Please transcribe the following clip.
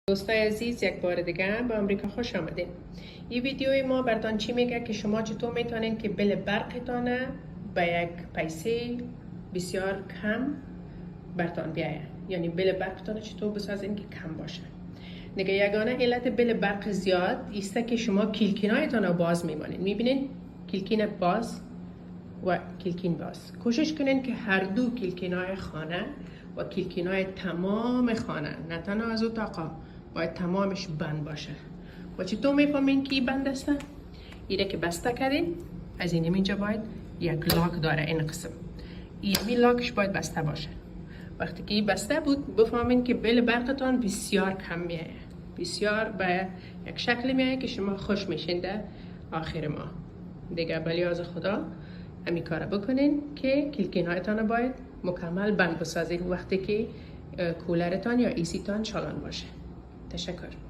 دوستای عزیز، یک بار دیگه به امریکا خوش آمدین. این ویدیوی ما براتون چی میگه که شما چطور میتونین که بل برقتان به یک پیسه بسیار کم براتون بیایه، یعنی بل برقتان چطور بسازین که کم باشه. دیگه یگانه علت بل برق زیاد ایسته که شما کلکینایتان رو باز میمانین. میبینین کلکین باز و کلکین باز. کوشش کنین که هر دو کلکینای خانه و کلکینای تمام خانه، نه تنها از اتاقا، باید تمامش بند باشه. و چطور میفهمین که بند است؟ ایره که بسته کردین، از اینجا باید یک لاک داره. این قسم این لاکش باید بسته باشه. وقتی که این بسته بود بفهمین که بل برقتان بسیار کم میایه، بسیار به یک شکل میایه که شما خوش میشین در آخر ماه. دیگه بلی از خدا همین کار بکنین که کلکینایتان باید مکمل بند بسازین وقتی که کولرتان یا ایسیتان چالان باشه. تشکر.